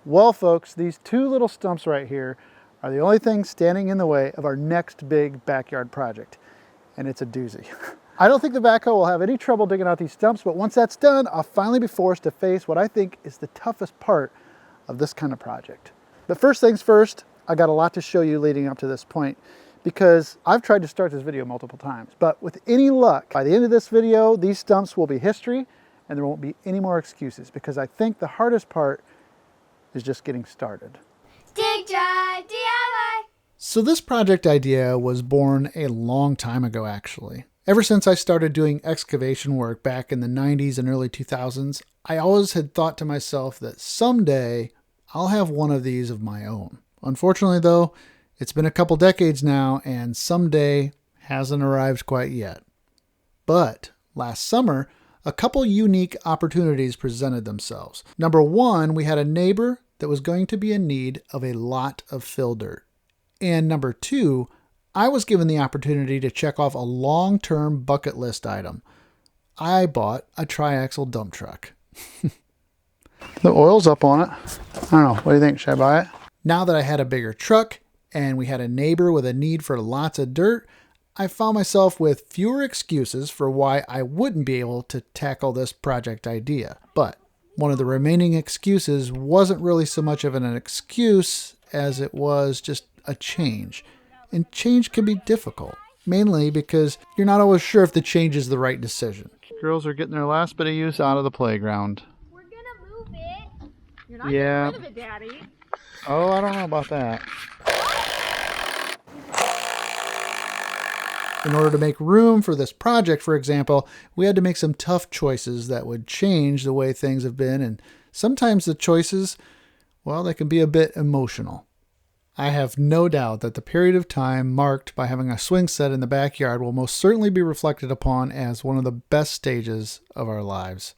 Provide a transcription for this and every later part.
Well, folks, these two little stumps right here are the only thing standing in the way of our next big backyard project, and it's a doozy. I don't think the backhoe will have any trouble digging out these stumps, but once that's done, I'll finally be forced to face what I think is the toughest part of this kind of project. But first things first, I got a lot to show you leading up to this point, because I've tried to start this video multiple times, but with any luck, by the end of this video, these stumps will be history and there won't be any more excuses, because I think the hardest part is just getting started. Dig Drive DIY! So this project idea was born a long time ago, actually. Ever since I started doing excavation work back in the 90s and early 2000s, I always had thought to myself that someday I'll have one of these of my own. Unfortunately though, it's been a couple decades now and someday hasn't arrived quite yet. But last summer, a couple unique opportunities presented themselves. Number one, we had a neighbor that was going to be in need of a lot of fill dirt. And number two, I was given the opportunity to check off a long-term bucket list item. I bought a triaxle dump truck. The oil's up on it. I don't know. What do you think? Should I buy it? Now that I had a bigger truck and we had a neighbor with a need for lots of dirt, I found myself with fewer excuses for why I wouldn't be able to tackle this project idea. But one of the remaining excuses wasn't really so much of an excuse as it was just a change. And change can be difficult, mainly because you're not always sure if the change is the right decision. Girls are getting their last bit of use out of the playground. We're gonna move it. You're not Yeah. getting rid of it, Daddy. Oh, I don't know about that. In order to make room for this project, for example, we had to make some tough choices that would change the way things have been, and sometimes the choices, well, they can be a bit emotional. I have no doubt that the period of time marked by having a swing set in the backyard will most certainly be reflected upon as one of the best stages of our lives.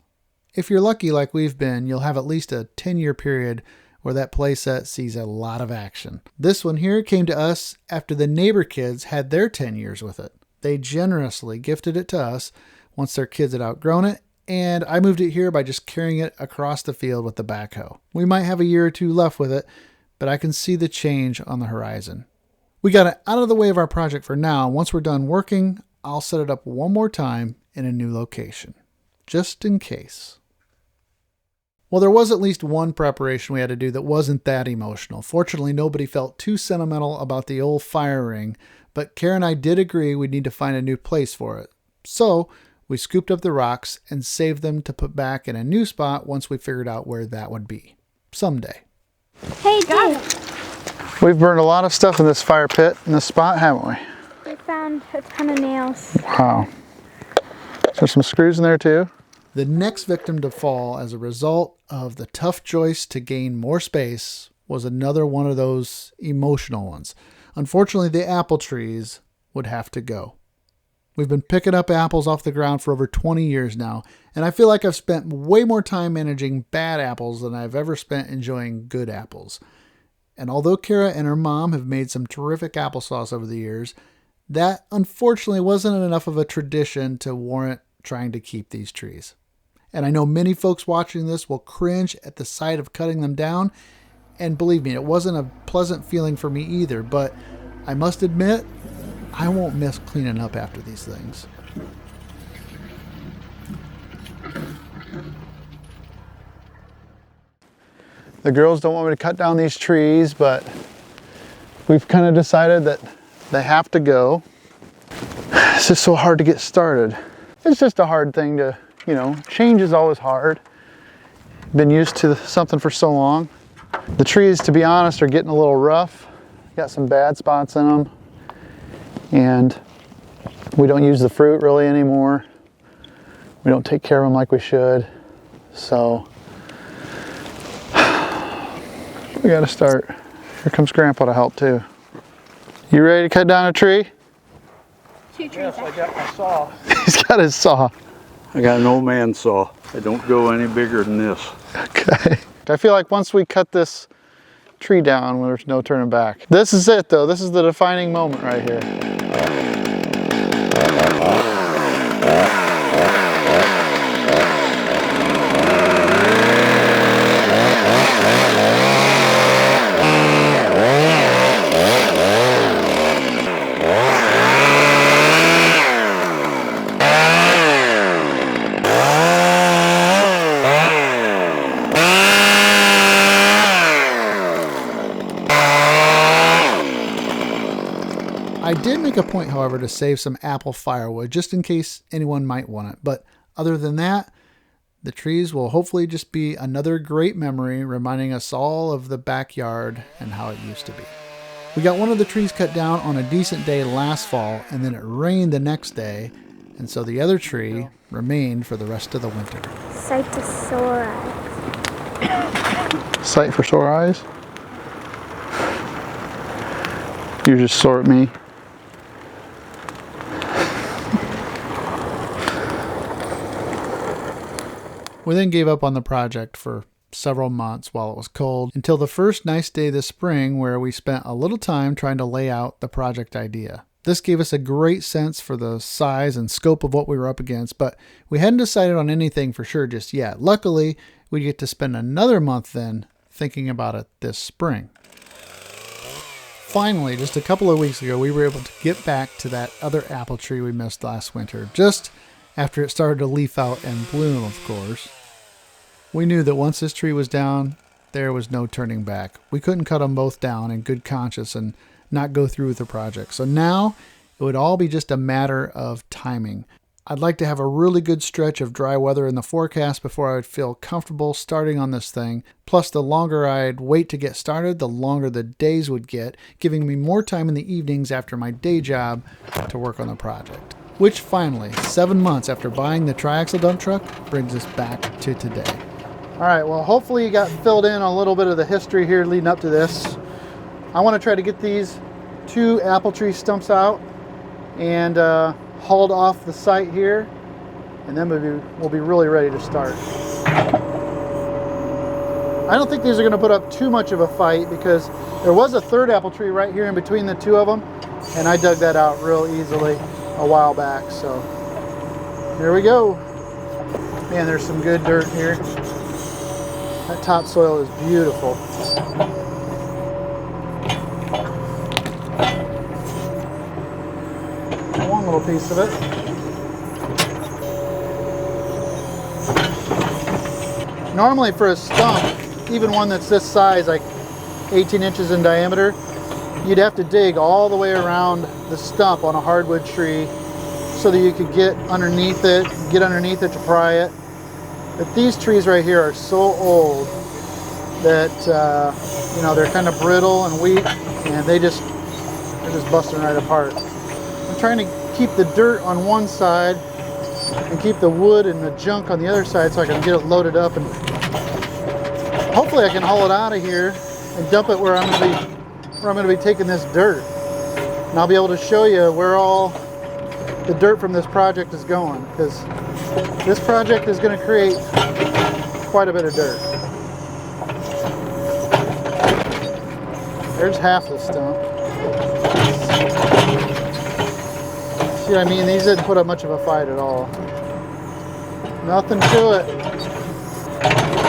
If you're lucky like we've been, you'll have at least a 10-year period where that play set sees a lot of action. This one here came to us after the neighbor kids had their 10 years with it. They generously gifted it to us once their kids had outgrown it, and I moved it here by just carrying it across the field with the backhoe. We might have a year or two left with it, but I can see the change on the horizon. We got it out of the way of our project for now. Once we're done working, I'll set it up one more time in a new location, just in case. Well, there was at least one preparation we had to do that wasn't that emotional. Fortunately, nobody felt too sentimental about the old fire ring, but Kara and I did agree we'd need to find a new place for it. So we scooped up the rocks and saved them to put back in a new spot once we figured out where that would be. Someday. Hey, Dad. We've burned a lot of stuff in this fire pit in this spot, haven't we? We found a ton of nails. Wow. There's some screws in there too. The next victim to fall as a result of the tough choice to gain more space was another one of those emotional ones. Unfortunately, the apple trees would have to go. We've been picking up apples off the ground for over 20 years now, and I feel like I've spent way more time managing bad apples than I've ever spent enjoying good apples. And although Kara and her mom have made some terrific applesauce over the years, that unfortunately wasn't enough of a tradition to warrant trying to keep these trees. And I know many folks watching this will cringe at the sight of cutting them down. And believe me, it wasn't a pleasant feeling for me either. But I must admit, I won't miss cleaning up after these things. The girls don't want me to cut down these trees, but we've kind of decided that they have to go. It's just so hard to get started. It's just a hard thing to, change is always hard. Been used to something for so long. The trees, to be honest, are getting a little rough. Got some bad spots in them. And we don't use the fruit really anymore. We don't take care of them like we should. So we gotta start. Here comes Grandpa to help too. You ready to cut down a tree? Two trees. Yes, I got my saw. He's got his saw. I got an old man saw. I don't go any bigger than this. Okay. I feel like once we cut this tree down, there's no turning back. This is it though. This is the defining moment right here. did make a point, however, to save some apple firewood just in case anyone might want it. But other than that, the trees will hopefully just be another great memory reminding us all of the backyard and how it used to be. We got one of the trees cut down on a decent day last fall, and then it rained the next day, and so the other tree remained for the rest of the winter. Sight to sore eyes. Sight for sore eyes? You're just sore at me. We then gave up on the project for several months while it was cold until the first nice day this spring, where we spent a little time trying to lay out the project idea. This gave us a great sense for the size and scope of what we were up against, but we hadn't decided on anything for sure just yet. Luckily, we get to spend another month then thinking about it this spring. Finally, just a couple of weeks ago, we were able to get back to that other apple tree we missed last winter, just after it started to leaf out and bloom, of course. We knew that once this tree was down, there was no turning back. We couldn't cut them both down in good conscience and not go through with the project. So now it would all be just a matter of timing. I'd like to have a really good stretch of dry weather in the forecast before I would feel comfortable starting on this thing. Plus, the longer I'd wait to get started, the longer the days would get, giving me more time in the evenings after my day job to work on the project. Which finally, 7 months after buying the triaxle dump truck, brings us back to today. All right, well, hopefully you got filled in a little bit of the history here leading up to this. I want to try to get these 2 apple tree stumps out and hauled off the site here, and then we'll be really ready to start. I don't think these are going to put up too much of a fight because there was a third apple tree right here in between the 2 of them, and I dug that out real easily a while back. So here we go. Man, there's some good dirt here. That topsoil is beautiful. One little piece of it. Normally for a stump, even one that's this size, like 18 inches in diameter, you'd have to dig all the way around the stump on a hardwood tree so that you could get underneath it to pry it. But these trees right here are so old that you know, they're kind of brittle and weak, and they're just busting right apart. I'm trying to keep the dirt on one side and keep the wood and the junk on the other side so I can get it loaded up, and hopefully I can haul it out of here and dump it where I'm going to be taking this dirt. And I'll be able to show you where all the dirt from this project is going, because this project is going to create quite a bit of dirt. There's half the stump. See what I mean? These didn't put up much of a fight at all. Nothing to it.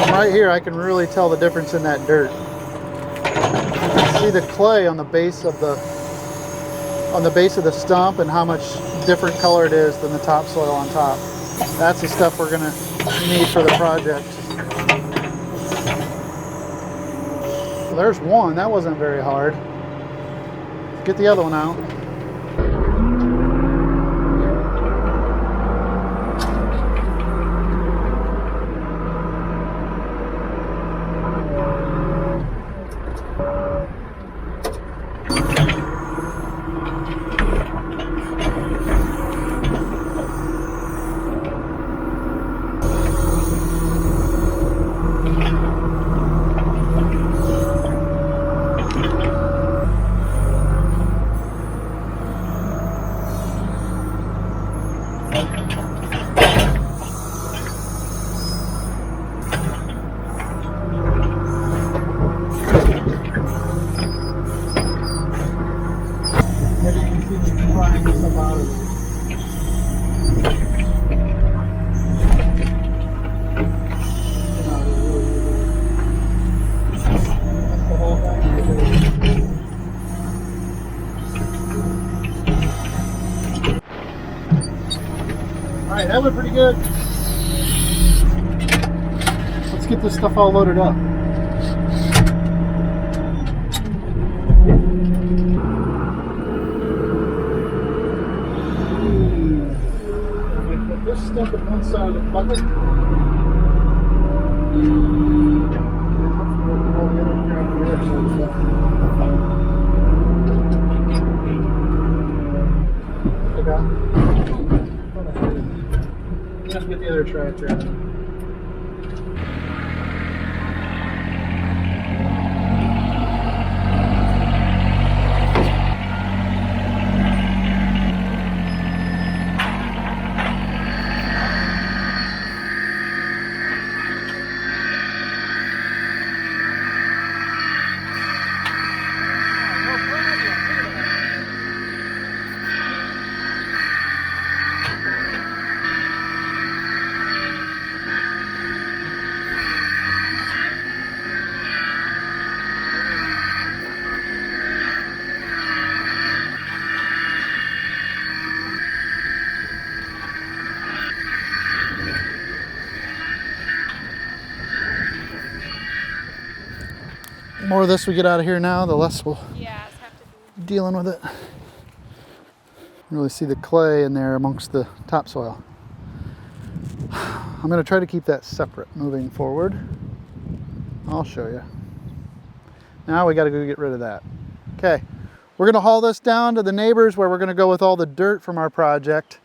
From right here I can really tell the difference in that dirt. You can see the clay on the base of the stump and how much different color it is than the topsoil on top. That's the stuff we're going to need for the project. Well, there's one. That wasn't very hard. Get the other one out. Alright, that went pretty good. Let's get this stuff all loaded up. stump at one side of the bucket. Let's get the other tractor out. The more of this we get out of here now, the less we'll be dealing with it. Really see the clay in there amongst the topsoil. I'm going to try to keep that separate moving forward. I'll show you. Now we got to go get rid of that. Okay, we're going to haul this down to the neighbors where we're going to go with all the dirt from our project.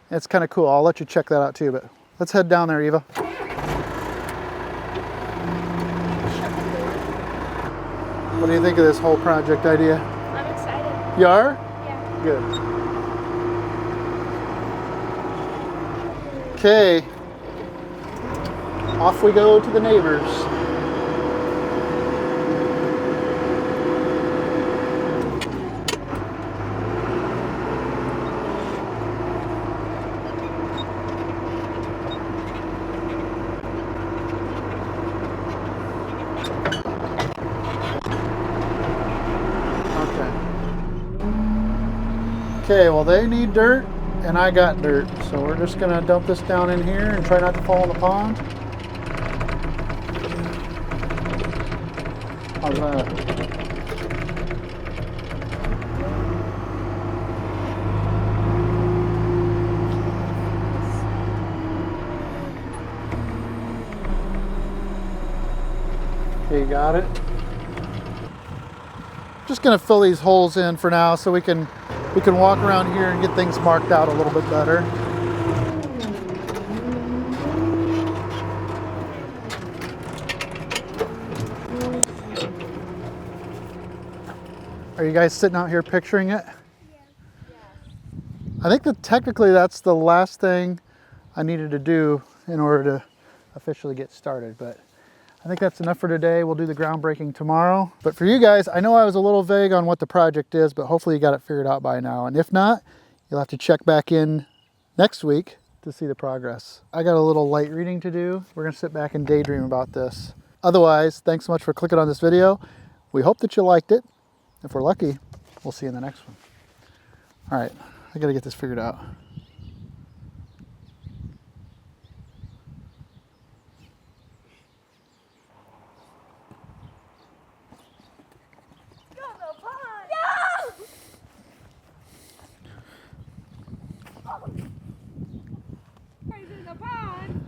It's kind of cool. I'll let you check that out too, but let's head down there, Eva. What do you think of this whole project idea? I'm excited. You are? Yeah. Good. Okay. Off we go to the neighbors. Okay, well they need dirt and I got dirt, so we're just gonna dump this down in here and try not to fall in the pond. How's that? Okay, you got it. Just gonna fill these holes in for now so we can walk around here and get things marked out a little bit better. Are you guys sitting out here picturing it? I think that technically that's the last thing I needed to do in order to officially get started, but I think that's enough for today. We'll do the groundbreaking tomorrow. But for you guys, I know I was a little vague on what the project is, but hopefully you got it figured out by now. And if not, you'll have to check back in next week to see the progress. I got a little light reading to do. We're gonna sit back and daydream about this. Otherwise, thanks so much for clicking on this video. We hope that you liked it. If we're lucky, we'll see you in the next one. All right, I gotta get this figured out. In the pond.